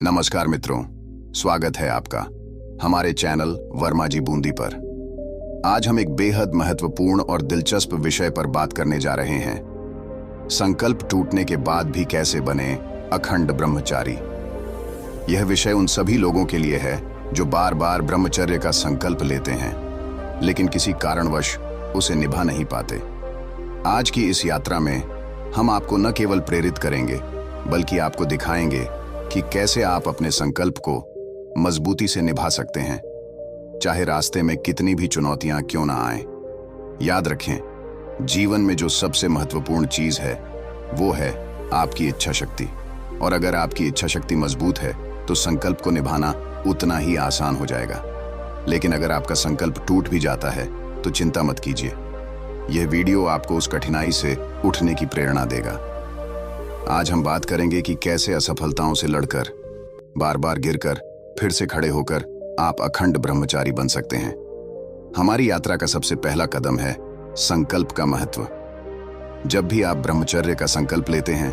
नमस्कार मित्रों, स्वागत है आपका हमारे चैनल वर्मा जी बूंदी पर। आज हम एक बेहद महत्वपूर्ण और दिलचस्प विषय पर बात करने जा रहे हैं। संकल्प टूटने के बाद भी कैसे बने अखंड ब्रह्मचारी। यह विषय उन सभी लोगों के लिए है जो बार बार ब्रह्मचर्य का संकल्प लेते हैं लेकिन किसी कारणवश उसे निभा नहीं पाते। आज की इस यात्रा में हम आपको न केवल प्रेरित करेंगे बल्कि आपको दिखाएंगे कि कैसे आप अपने संकल्प को मजबूती से निभा सकते हैं, चाहे रास्ते में कितनी भी चुनौतियां क्यों ना आए। याद रखें, जीवन में जो सबसे महत्वपूर्ण चीज है वो है आपकी इच्छा शक्ति, और अगर आपकी इच्छा शक्ति मजबूत है तो संकल्प को निभाना उतना ही आसान हो जाएगा। लेकिन अगर आपका संकल्प टूट भी जाता है तो चिंता मत कीजिए, यह वीडियो आपको उस कठिनाई से उठने की प्रेरणा देगा। आज हम बात करेंगे कि कैसे असफलताओं से लड़कर, बार बार गिरकर, फिर से खड़े होकर आप अखंड ब्रह्मचारी बन सकते हैं। हमारी यात्रा का सबसे पहला कदम है संकल्प का महत्व। जब भी आप ब्रह्मचर्य का संकल्प लेते हैं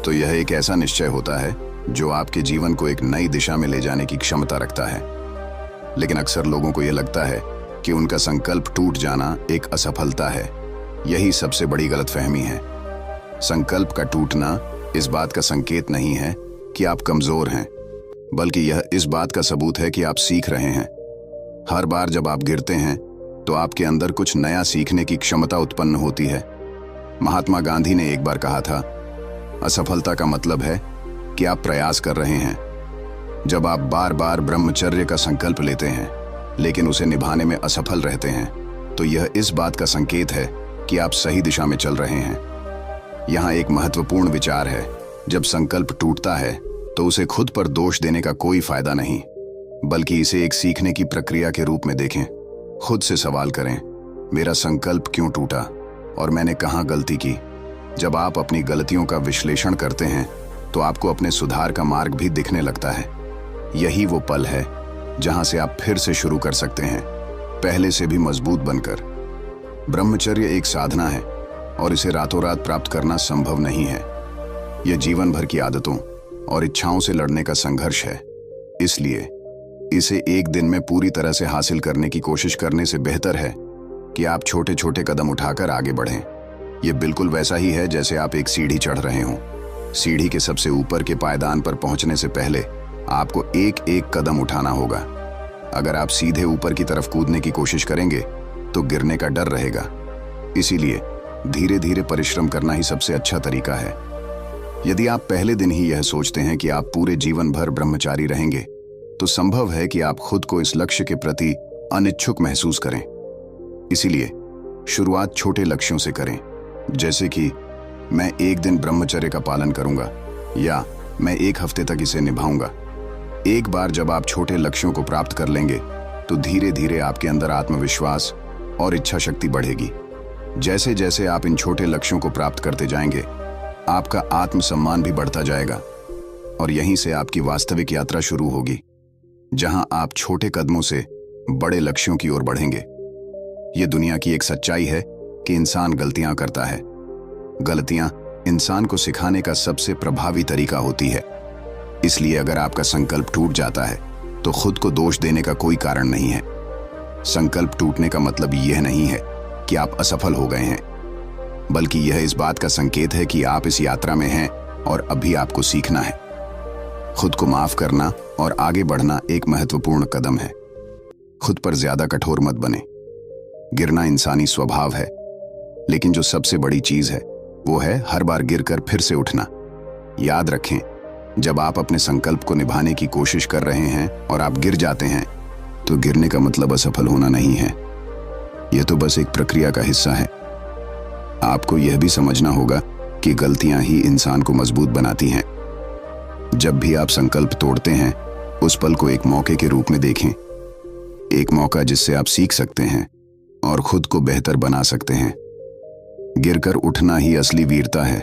तो यह एक ऐसा निश्चय होता है जो आपके जीवन को एक नई दिशा में ले जाने की क्षमता रखता है। लेकिन अक्सर लोगों को यह लगता है कि उनका संकल्प टूट जाना एक असफलता है। यही सबसे बड़ी गलतफहमी है। संकल्प का टूटना इस बात का संकेत नहीं है कि आप कमजोर हैं, बल्कि यह इस बात का सबूत है कि आप सीख रहे हैं। हर बार जब आप गिरते हैं तो आपके अंदर कुछ नया सीखने की क्षमता उत्पन्न होती है। महात्मा गांधी ने एक बार कहा था, असफलता का मतलब है कि आप प्रयास कर रहे हैं। जब आप बार बार ब्रह्मचर्य का संकल्प लेते हैं लेकिन उसे निभाने में असफल रहते हैं तो यह इस बात का संकेत है कि आप सही दिशा में चल रहे हैं। यहाँ एक महत्वपूर्ण विचार है, जब संकल्प टूटता है तो उसे खुद पर दोष देने का कोई फायदा नहीं, बल्कि इसे एक सीखने की प्रक्रिया के रूप में देखें। खुद से सवाल करें, मेरा संकल्प क्यों टूटा और मैंने कहाँ गलती की। जब आप अपनी गलतियों का विश्लेषण करते हैं तो आपको अपने सुधार का मार्ग भी दिखने लगता है। यही वो पल है जहाँ से आप फिर से शुरू कर सकते हैं, पहले से भी मजबूत बनकर। ब्रह्मचर्य एक साधना है और इसे रातों रात प्राप्त करना संभव नहीं है। यह जीवन भर की आदतों और इच्छाओं से लड़ने का संघर्ष है। इसलिए इसे एक दिन में पूरी तरह से हासिल करने की कोशिश करने से बेहतर है कि आप छोटे छोटे कदम उठाकर आगे बढ़ें। यह बिल्कुल वैसा ही है जैसे आप एक सीढ़ी चढ़ रहे हों। सीढ़ी के सबसे ऊपर के पायदान पर पहुंचने से पहले आपको एक एक कदम उठाना होगा। अगर आप सीधे ऊपर की तरफ कूदने की कोशिश करेंगे तो गिरने का डर रहेगा। इसीलिए धीरे धीरे परिश्रम करना ही सबसे अच्छा तरीका है। यदि आप पहले दिन ही यह सोचते हैं कि आप पूरे जीवन भर ब्रह्मचारी रहेंगे तो संभव है कि आप खुद को इस लक्ष्य के प्रति अनिच्छुक महसूस करें। इसीलिए शुरुआत छोटे लक्ष्यों से करें, जैसे कि मैं एक दिन ब्रह्मचर्य का पालन करूंगा या मैं एक हफ्ते तक इसे निभाऊंगा। एक बार जब आप छोटे लक्ष्यों को प्राप्त कर लेंगे तो धीरे धीरे आपके अंदर आत्मविश्वास और इच्छा शक्ति बढ़ेगी। जैसे जैसे आप इन छोटे लक्ष्यों को प्राप्त करते जाएंगे, आपका आत्मसम्मान भी बढ़ता जाएगा और यहीं से आपकी वास्तविक यात्रा शुरू होगी, जहां आप छोटे कदमों से बड़े लक्ष्यों की ओर बढ़ेंगे। यह दुनिया की एक सच्चाई है कि इंसान गलतियां करता है। गलतियां इंसान को सिखाने का सबसे प्रभावी तरीका होती है। इसलिए अगर आपका संकल्प टूट जाता है तो खुद को दोष देने का कोई कारण नहीं है। संकल्प टूटने का मतलब यह नहीं है कि आप असफल हो गए हैं, बल्कि यह इस बात का संकेत है कि आप इस यात्रा में हैं और अभी आपको सीखना है। खुद को माफ करना और आगे बढ़ना एक महत्वपूर्ण कदम है। खुद पर ज्यादा कठोर मत बने। गिरना इंसानी स्वभाव है, लेकिन जो सबसे बड़ी चीज है वो है हर बार गिरकर फिर से उठना। याद रखें, जब आप अपने संकल्प को निभाने की कोशिश कर रहे हैं और आप गिर जाते हैं तो गिरने का मतलब असफल होना नहीं है। यह तो बस एक प्रक्रिया का हिस्सा है। आपको यह भी समझना होगा कि गलतियां ही इंसान को मजबूत बनाती हैं। जब भी आप संकल्प तोड़ते हैं, उस पल को एक मौके के रूप में देखें, एक मौका जिससे आप सीख सकते हैं और खुद को बेहतर बना सकते हैं। गिरकर उठना ही असली वीरता है।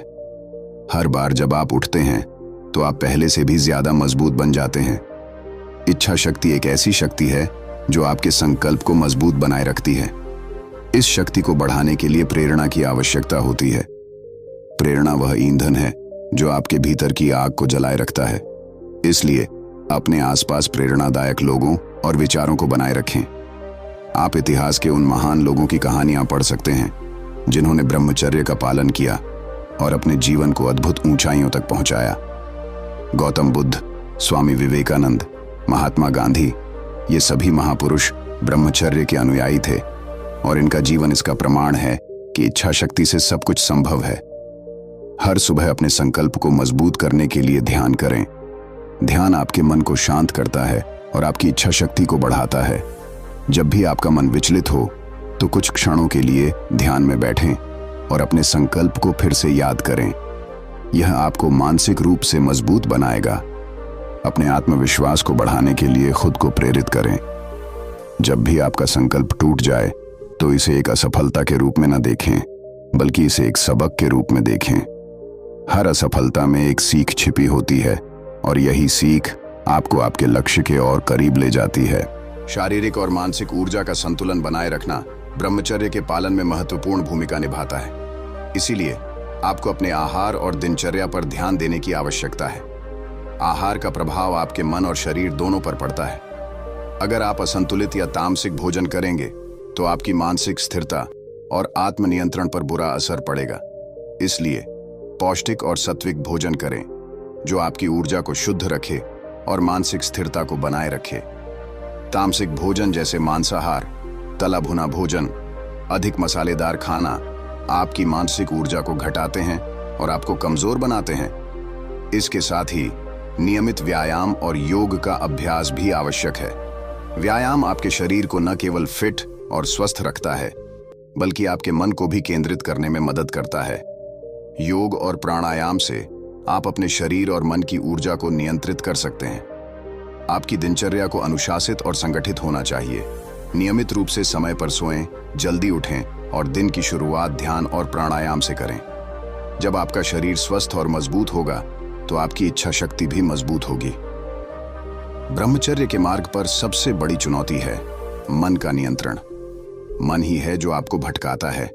हर बार जब आप उठते हैं तो आप पहले से भी ज्यादा मजबूत बन जाते हैं। इच्छा शक्ति एक ऐसी शक्ति है जो आपके संकल्प को मजबूत बनाए रखती है। इस शक्ति को बढ़ाने के लिए प्रेरणा की आवश्यकता होती है। प्रेरणा वह ईंधन है जो आपके भीतर की आग को जलाए रखता है। इसलिए अपने आसपास प्रेरणादायक लोगों और विचारों को बनाए रखें। आप इतिहास के उन महान लोगों की कहानियां पढ़ सकते हैं जिन्होंने ब्रह्मचर्य का पालन किया और अपने जीवन को अद्भुत ऊंचाइयों तक पहुंचाया। गौतम बुद्ध, स्वामी विवेकानंद, महात्मा गांधी, ये सभी महापुरुष ब्रह्मचर्य के अनुयायी थे और इनका जीवन इसका प्रमाण है कि इच्छा शक्ति से सब कुछ संभव है। हर सुबह अपने संकल्प को मजबूत करने के लिए ध्यान करें। ध्यान आपके मन को शांत करता है और आपकी इच्छा शक्ति को बढ़ाता है। जब भी आपका मन विचलित हो तो कुछ क्षणों के लिए ध्यान में बैठें और अपने संकल्प को फिर से याद करें। यह आपको मानसिक रूप से मजबूत बनाएगा। अपने आत्मविश्वास को बढ़ाने के लिए खुद को प्रेरित करें। जब भी आपका संकल्प टूट जाए तो इसे एक असफलता के रूप में न देखें, बल्कि इसे एक सबक के रूप में देखें। हर असफलता में एक सीख छिपी होती है और यही सीख आपको आपके लक्ष्य के और करीब ले जाती है। शारीरिक और मानसिक ऊर्जा का संतुलन बनाए रखना ब्रह्मचर्य के पालन में महत्वपूर्ण भूमिका निभाता है। इसीलिए आपको अपने आहार और दिनचर्या पर ध्यान देने की आवश्यकता है। आहार का प्रभाव आपके मन और शरीर दोनों पर पड़ता है। अगर आप असंतुलित या तामसिक भोजन करेंगे तो आपकी मानसिक स्थिरता और आत्मनियंत्रण पर बुरा असर पड़ेगा। इसलिए पौष्टिक और सात्विक भोजन करें जो आपकी ऊर्जा को शुद्ध रखे और मानसिक स्थिरता को बनाए रखे। तामसिक भोजन जैसे मांसाहार, तला भुना भोजन, अधिक मसालेदार खाना आपकी मानसिक ऊर्जा को घटाते हैं और आपको कमजोर बनाते हैं। इसके साथ ही नियमित व्यायाम और योग का अभ्यास भी आवश्यक है। व्यायाम आपके शरीर को न केवल फिट और स्वस्थ रखता है, बल्कि आपके मन को भी केंद्रित करने में मदद करता है। योग और प्राणायाम से आप अपने शरीर और मन की ऊर्जा को नियंत्रित कर सकते हैं। आपकी दिनचर्या को अनुशासित और संगठित होना चाहिए। नियमित रूप से समय पर सोएं, जल्दी उठें और दिन की शुरुआत ध्यान और प्राणायाम से करें। जब आपका शरीर स्वस्थ और मजबूत होगा तो आपकी इच्छा शक्ति भी मजबूत होगी। ब्रह्मचर्य के मार्ग पर सबसे बड़ी चुनौती है मन का नियंत्रण। मन ही है जो आपको भटकाता है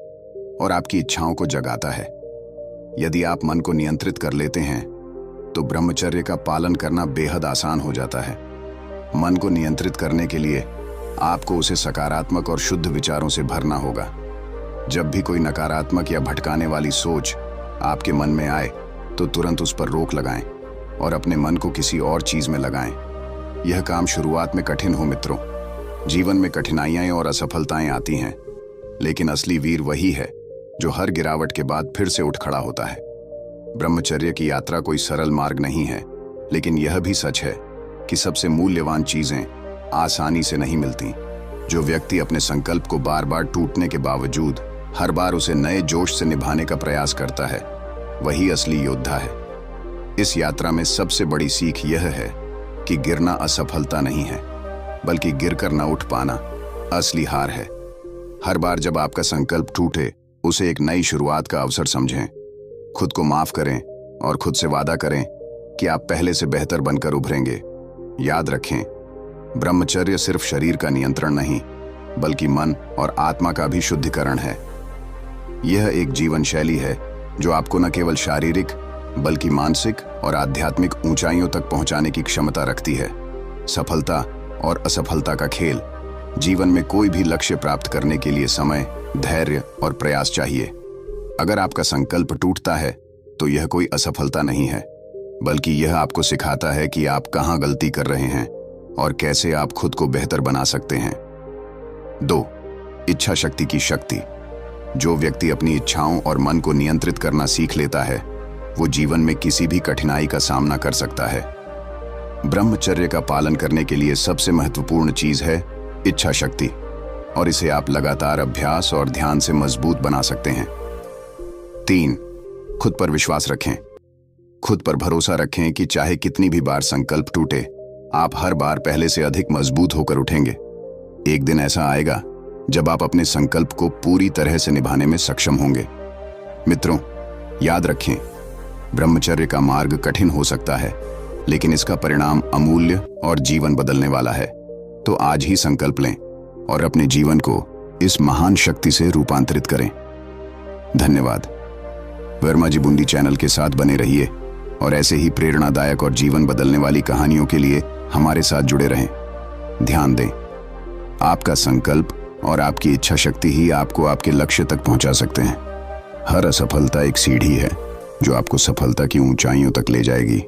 और आपकी इच्छाओं को जगाता है। यदि आप मन को नियंत्रित कर लेते हैं तो ब्रह्मचर्य का पालन करना बेहद आसान हो जाता है। मन को नियंत्रित करने के लिए आपको उसे सकारात्मक और शुद्ध विचारों से भरना होगा। जब भी कोई नकारात्मक या भटकाने वाली सोच आपके मन में आए तो तुरंत उस पर रोक लगाएं और अपने मन को किसी और चीज में लगाएं। यह काम शुरुआत में कठिन हो मित्रों। जीवन में कठिनाइयां और असफलताएं आती हैं, लेकिन असली वीर वही है जो हर गिरावट के बाद फिर से उठ खड़ा होता है। ब्रह्मचर्य की यात्रा कोई सरल मार्ग नहीं है, लेकिन यह भी सच है कि सबसे मूल्यवान चीजें आसानी से नहीं मिलती। जो व्यक्ति अपने संकल्प को बार बार टूटने के बावजूद हर बार उसे नए जोश से निभाने का प्रयास करता है, वही असली योद्धा है। इस यात्रा में सबसे बड़ी सीख यह है कि गिरना असफलता नहीं है, बल्कि गिरकर न उठ पाना असली हार है। हर बार जब आपका संकल्प टूटे, उसे एक नई शुरुआत का अवसर समझें। खुद को माफ करें और खुद से वादा करें कि आप पहले से बेहतर बनकर उभरेंगे। याद रखें, ब्रह्मचर्य सिर्फ शरीर का नियंत्रण नहीं, बल्कि मन और आत्मा का भी शुद्धिकरण है। यह एक जीवन शैली है जो आपको न केवल शारीरिक बल्कि मानसिक और आध्यात्मिक ऊंचाइयों तक पहुंचाने की क्षमता रखती है। सफलता और असफलता का खेल। जीवन में कोई भी लक्ष्य प्राप्त करने के लिए समय, धैर्य और प्रयास चाहिए। अगर आपका संकल्प टूटता है तो यह कोई असफलता नहीं है, बल्कि यह आपको सिखाता है कि आप कहां गलती कर रहे हैं और कैसे आप खुद को बेहतर बना सकते हैं। 2. इच्छा शक्ति की शक्ति। जो व्यक्ति अपनी इच्छाओं और मन को नियंत्रित करना सीख लेता है, वो जीवन में किसी भी कठिनाई का सामना कर सकता है। ब्रह्मचर्य का पालन करने के लिए सबसे महत्वपूर्ण चीज है इच्छा शक्ति, और इसे आप लगातार अभ्यास और ध्यान से मजबूत बना सकते हैं। 3. खुद पर विश्वास रखें। खुद पर भरोसा रखें कि चाहे कितनी भी बार संकल्प टूटे, आप हर बार पहले से अधिक मजबूत होकर उठेंगे। एक दिन ऐसा आएगा जब आप अपने संकल्प को पूरी तरह से निभाने में सक्षम होंगे। मित्रों, याद रखें, ब्रह्मचर्य का मार्ग कठिन हो सकता है, लेकिन इसका परिणाम अमूल्य और जीवन बदलने वाला है। तो आज ही संकल्प लें और अपने जीवन को इस महान शक्ति से रूपांतरित करें। धन्यवाद। वर्मा जी बूंदी चैनल के साथ बने रहिए और ऐसे ही प्रेरणादायक और जीवन बदलने वाली कहानियों के लिए हमारे साथ जुड़े रहें। ध्यान दें, आपका संकल्प और आपकी इच्छा शक्ति ही आपको आपके लक्ष्य तक पहुंचा सकते हैं। हर असफलता एक सीढ़ी है जो आपको सफलता की ऊंचाइयों तक ले जाएगी।